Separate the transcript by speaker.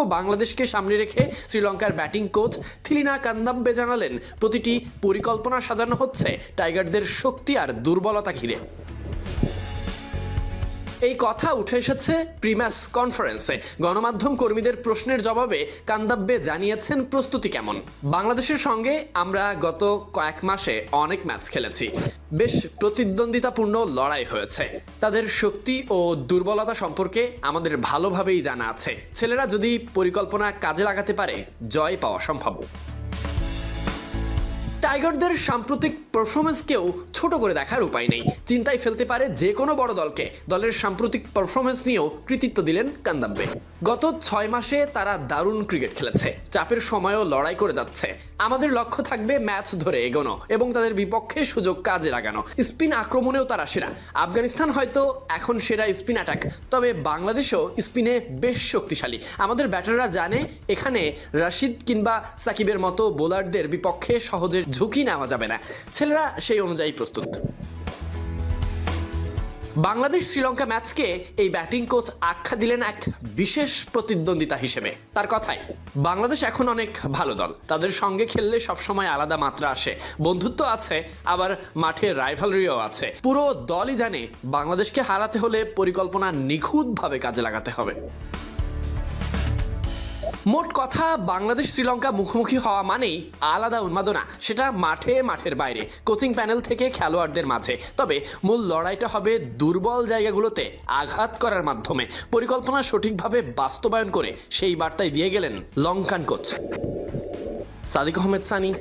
Speaker 1: বাংলাদেশকে সামনে রেখে শ্রীলঙ্কার ব্যাটিং কোচ থিলিনা কান্দাম্বে জানালেন, প্রতিটি পরিকল্পনা সাজানো হচ্ছে টাইগারদের শক্তি আর দুর্বলতা ঘিরে। এই কথা উঠে এসেছে প্রি-ম্যাচ কনফারেন্সে। গণমাধ্যম কর্মীদের প্রশ্নের জবাবে কান্দাব্বে জানিয়েছেন প্রস্তুতি কেমন। বাংলাদেশের সঙ্গে আমরা গত কয়েক মাসে অনেক ম্যাচ খেলেছি, বেশ প্রতিদ্বন্দ্বিতাপূর্ণ লড়াই হয়েছে। তাদের শক্তি ও দুর্বলতা সম্পর্কে আমাদের ভালোভাবেই জানা আছে। ছেলেরা যদি পরিকল্পনা কাজে লাগাতে পারে, জয় পাওয়া সম্ভব। টাইগারদের সাম্প্রতিক পারফরমেন্সকেও ছোট করে দেখার উপায় নেই। চিন্তায় ফেলতে পারে যে কোনো বড় দলকে। দলের সাম্প্রতিক পারফরমেন্স নিয়েও কৃতিত্ব দিলেন কান্দাব্বে। গত 6 মাসে তারা দারুণ ক্রিকেট খেলেছে, চাপের সময়ও লড়াই করে যাচ্ছে। আমাদের লক্ষ্য থাকবে ম্যাচ ধরে এগোনো এবং তাদের বিপক্ষে সুযোগ কাজে লাগানো। স্পিন আক্রমণেও তারা সেরা। আফগানিস্তান হয়তো এখন সেরা স্পিন অ্যাটাক, তবে বাংলাদেশও স্পিনে বেশ শক্তিশালী। আমাদের ব্যাটাররা জানে এখানে রাশিদ কিংবা সাকিবের মতো বোলারদের বিপক্ষে সহজে ঝুঁকি নেওয়া যাবে না। ছেলেরা সেই অনুযায়ী প্রস্তুত। বাংলাদেশ শ্রীলঙ্কা ম্যাচকে এই ব্যাটিং কোচ আখ্যা দিলেন এক বিশেষ প্রতিদ্বন্দ্বিতা হিসেবে। তার কথায়, বাংলাদেশ এখন অনেক ভালো দল, তাদের সঙ্গে খেললে সবসময় আলাদা মাত্রা আসে। বন্ধুত্ব আছে, আবার মাঠে রাইভালরিও আছে। পুরো দলই জানে বাংলাদেশকে হারাতে হলে পরিকল্পনা নিখুঁতভাবে কাজে লাগাতে হবে। মোট কথা, বাংলাদেশ শ্রীলঙ্কা মুখোমুখি হওয়া মানেই আলাদা উন্মাদনা, সেটা মাঠের বাইরে, কোচিং প্যানেল থেকে খেলোয়াড়দের মাঝে। তবে মূল লড়াইটা হবে দুর্বল জায়গাগুলোতে আঘাত করার মাধ্যমে। পরিকল্পনা সঠিকভাবে বাস্তবায়ন করে সেই বার্তাই দিয়ে গেলেন লঙ্কান কোচ। সাদিক আহমেদ সানি।